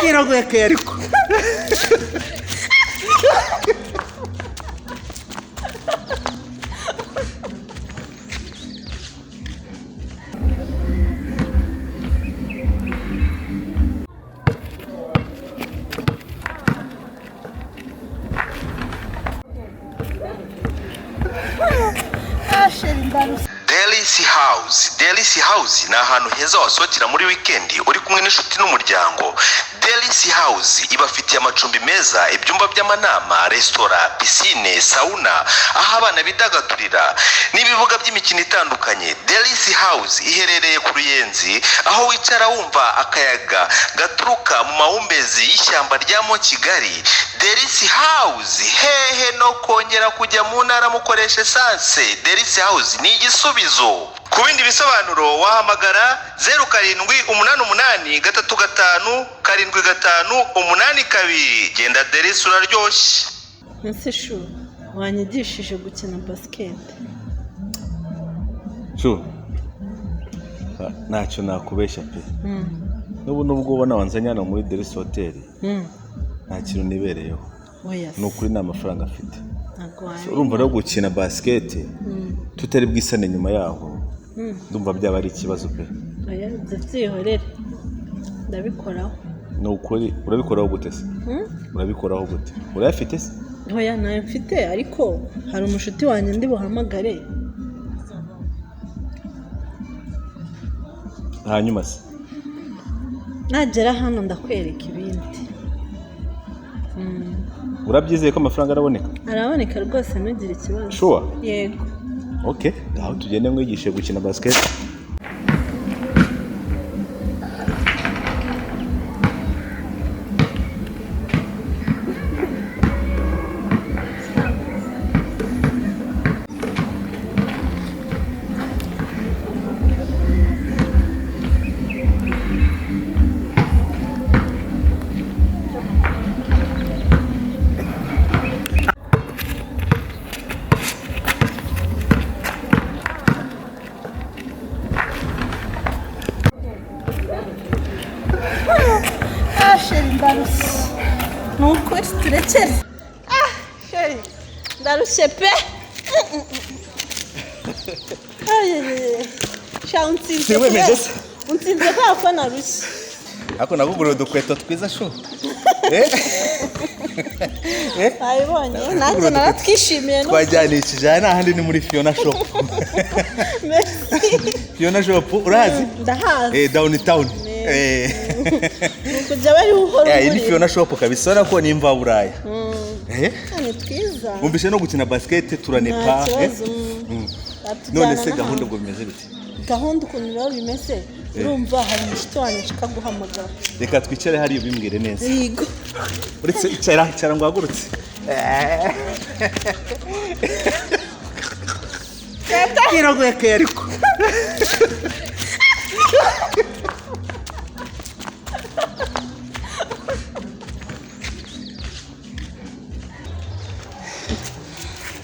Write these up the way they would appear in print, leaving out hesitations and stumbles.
Kiragoye ariko. Delisi House ni ahantu heza wasohokera muri weekend uri kumwe n'inshuti n'umuryango. Delisi House ibafitiye amacumbi meza, ibyumba by'amanama, restaurant, piscine, sauna, aho abana bidagadurira n'ibibuga by'imikino itandukanye. Delisi House iherereye ku Ruyenzi, aho wicara wumva akayaga gaturuka mu mahumbezi y'ishyamba rya Kigali. Delisi House hehe no kongera kujya mu ntara mukoresha esanse. Delisi House ni igisubizo. Ku bindi bisobanuro wahamagara 0788357582. Genda Delisi uraryoshye. Nse shu wanyigishije gukina basket. Shu ntacyo nakubeshya pe. Nubwo ubona wanzanyana muri Delisi Hotel. Nta kintu nibereyeho. Nukuri nta mafaranga afite. Urumva rero gukina basket tutari bwisane nyuma yaho. Ndumva byaba ari ikibazo pe. Oya byihorere. Ndabikoraho. Nukuri urabikoraho gute se? Urabikoraho gute? Urayafite se? Oya nayo mfite ariko hari umushuti wanjye ndi buhamagare. Hanyuma se nagera hano ndakwereka ibindi. Urabyizeye ko amafaranga araboneka? Araboneka rwose ntugire ikibazo. Sure? Yego. Okay, ngaho tugende mwigishe gukina basket. Nuko turekere. Sheri ndarushe pe. Shanti. Untinze kwa fana rushi. Ako nagugura udukweto twiza sho. Ayibonye nanjye naratwishimiye no. Twajyanishije n'ahandi ni muri Fiona Shop. Merci. Fiona Shop urazi? Ndahazi. Downtown. Kujya bari uhora. Ni Fiona Shop kabisa nako ni imva buraya. Ni twiza. Umbishe no gukina basket turanepa. None se gahunda ngo bimeze bite? Gahunda ukuntu rero bimeze urumva hari umushuti wanjye nshaka guhamagara. Reka twicare hari ubimbwire neza. Yego. Uretse icara ngo hagurutse. Kiragoye ariko.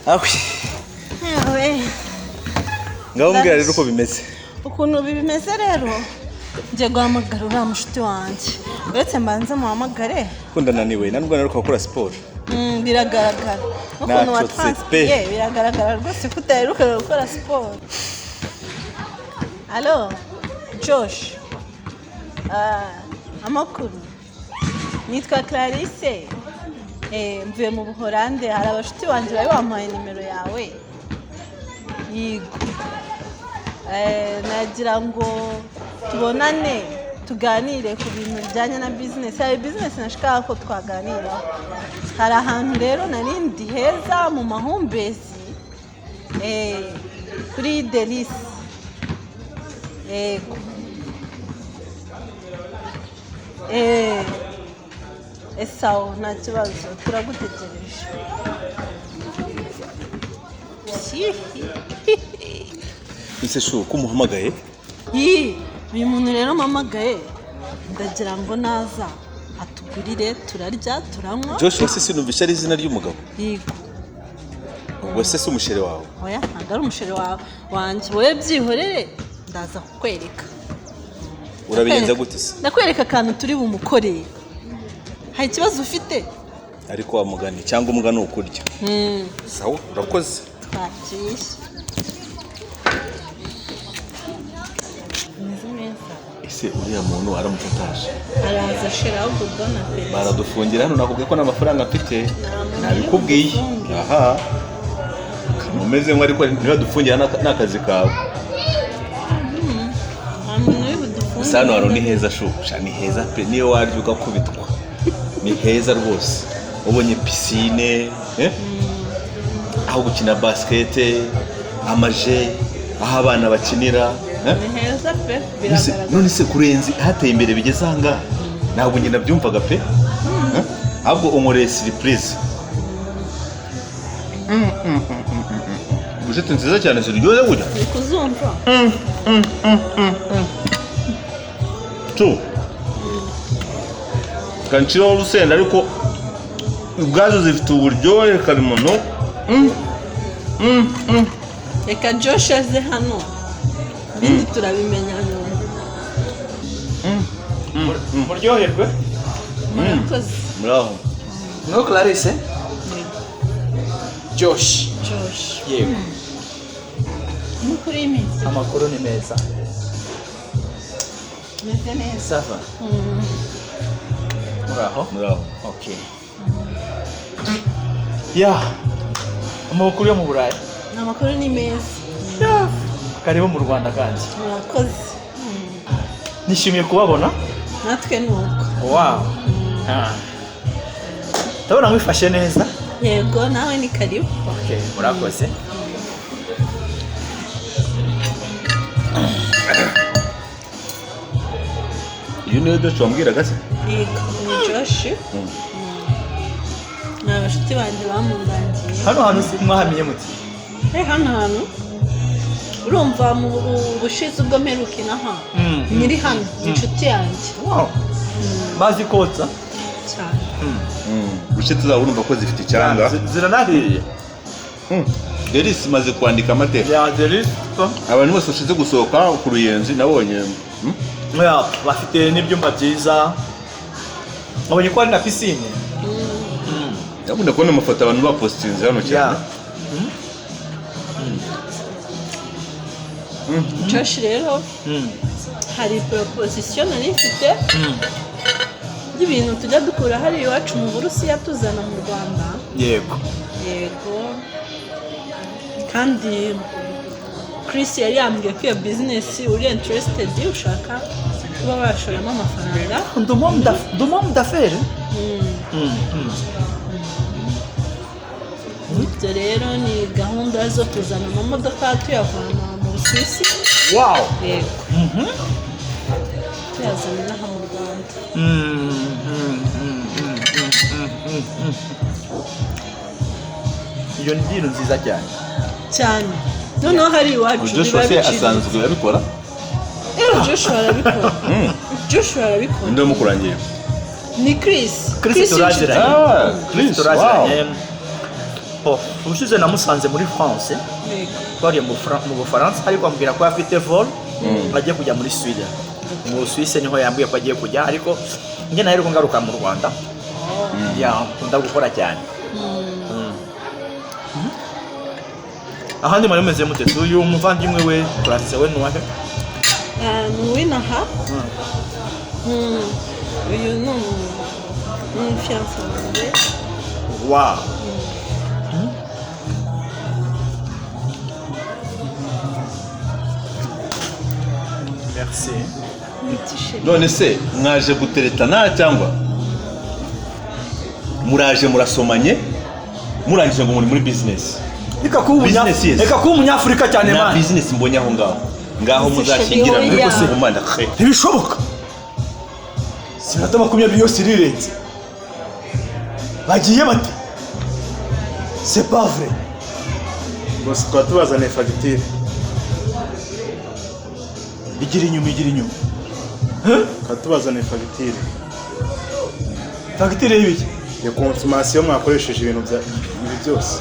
Awi. Ngaho mbwira rero uko bimeze. Ukuntu bimeze rero ngiye guhamagara uriya mushuti wanjye. Uretse mbanze muhamagare. Ndananiwe nandwa naruka gukora siporo. Biragaragara. Ukuntu watransiye biragaragara rwose ko utaheruka gukora siporo. Allo Josh. Amakuru. Nitwa Clarisse. Mvuye mu Buholande hari abashuti banjye bari bampaye nimero yawe. Yego. Nagira ngo tubonane tuganire ku bintu bijyanye na business. Hari business nashaka ko twaganira. Hari ahantu rero narindi heza mu mahumbezi. Kuri Delisi. Yego. Esawo nta kibazo turagutegereje. Ese shu kumuhamagaye? Uyu muntu rero mpamagaye ndagira ngo naza atugurire turarya turanywa. Joshua se sinumvisha ari izina ry'umugabo? Yego. Wese se umushere wawe? Oya ntabwo ari umushere wawe wanjye wowe byihorere ndaza kukwereka. Urabigenza gute se? Ndakwereka akantu turi bumukoreye. hari ikibazo ufite ariko wa mugani cyangwa umugani ni ukurya sawa urakoze twagiye ese uriya muntu aramufataje araza shira ahubwo bwana pe baradufungira hano nakubwiye ko n'amafaranga mfite nabikubwiye aha umeze nko ariko niba dufungira n'akazi kawe Sano hano ni heza shusha ni heza pe niyo waryo ugakubitwa ni heza rwose ubonye piscine aho gukina basket amaje aho abana bakinira ni heza pe biragaragara none se kurenzi hateye imbere bigeze hanga ntabwo nyina byumvaga pe ahubwo umureye surprise Bushete nziza cyane ziryoze gutya kuzumva tu kanchiro urusenda ariko ubwazo zifite uburyohe karimono reka Josh aze hano bindi turabimenya muryoherwe murakoze muraho no Clarisse Josh yego mukuri iminsi amakuru ni meza meze neza sava muraho okay ya amakuru yo mu Burayi amakuru ni meza karibu mu Rwanda kandi murakoze nishimiye kubabona natwe nuko wow tabona mwifashe neza yego nawe ni karibu okay murakoze iyo niyo Josh wambwiraga se yego ni Josh n'abashuti banjye bamundangiye hano hantu mwahamenye muti hano hantu urumva mu bushize ubwo mperukina hano nyiri hano inshuti yanjye wow bazi kotsa cyane Bushete zawe urumva ko zifite icyanga ziranahiriye Deris maze kwandika amateka ya Deris abantu bose bashize gusohoka ku Ruyenzi nabonye bafite n'ibyumba byiza abonye ko ari na piscine ndabona kubona amafoto abantu bapostinze hano cyane Josh rero hari proposition nari mfite y'ibintu tujya dukura hari iwacu mu Burusiya tuzana mu Rwanda yego kandi Chris yari yambwiye ko iyo business uri interested ushaka kuba washoramo amafaranga ndumva mudafere ibyo rero ni gahunda zo kuzana amamodoka tuyavana mu Busuwisi wow yego tuyazana inaha mu Rwanda iyo ni ibintu nziza cyane noneho hari iwacu Joshua se asanzwe abikora Joshua arabikora Joshua arabikora ndio mukurangiye ni Chris turaziranye Chris ubushize namusanze muri France twari mu Bufaransa ariko ambwira ko afite vol agiye kujya muri Sweden mu Suisse niho yambwiye ko agiye kujya ariko njye naheruka ngaruka mu Rwanda nkunda gukora cyane ahandi mwari meze mute uyu muvandimwe we Clarisse we nuwahe nuwinaha uyu ni fiancé wanjye wow merci none se mwaje guteretana cyangwa muraje murasomanye murangije ngo muri business Eka kuba umunyafurika cyane man business mbonye aho ngaho muzashyingirana rwose umanda ntibishoboka sinata 20 yose irirenze bagiye bate c'est pas vrai bose twatubazane fagitire igira inyuma katubazane fagitire fagitire y'ibiki ya consommation mwakoresheje ibintu bya ibi byose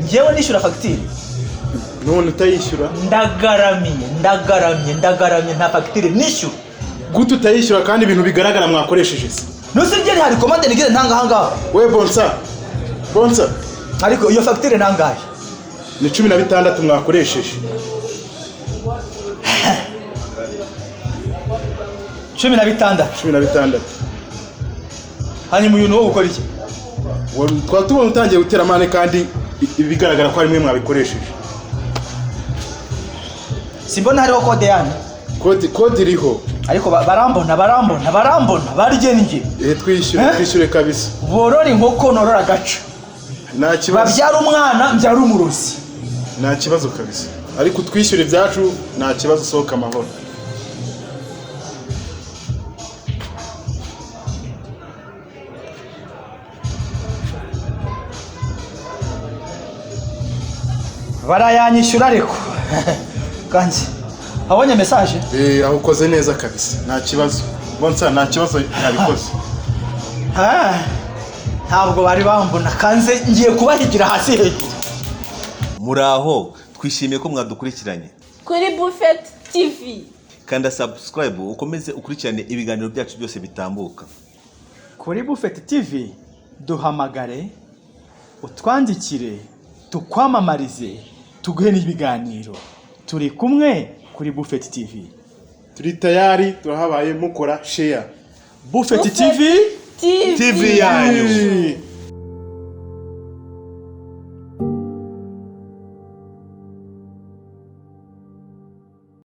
njyewe nishyura fagitire none utayishyura ndagaramye nta fagitire nishyura gute utayishyura kandi ibintu bigaragara mwakoresheje se Nusibye hari commande nigeze ntanga hanga. We bonsa. Bonsa. Ariko iyo facture nangahe? Ni 16 mwakoresheje. 16. Hanyuma uyu no gukora iki? Twatubona utangiye gutera amane kandi bigaragara ko ari mwe mwabikoresheje. Simbona hariho code yanyu. Code iriho. Ariko barambona barije nje. Twishyure kabisa. Borora inkoko norora gaca. Nta kibazo. Babyara umwana mbyara umurozi. Nta kibazo kabisa. Ariko twishyure ibyacu nta kibazo sohoka amahoro. Barayanyishyura ariko. Kanzi. Abonye message? Aho ukoze neza kabisa. Nta kibazo. Bonsa nta kibazo nabikoze. Ntabwo bari bambona kanze ngiye kubahigira hasi hejuru. Muraho twishimiye ko mwadukurikiranye kuri BOOFET TV. Kanda subscribe ukomeze ukurikirane ibiganiro byacu byose bitambuka. Kuri BOOFET TV duhamagare utwandikire tukwamamarize tuguhe n'ibiganiro. Turi kumwe kuri BOOFET TV. Turi tayari turahabaye mukora share. BOOFET TV TV yanyu.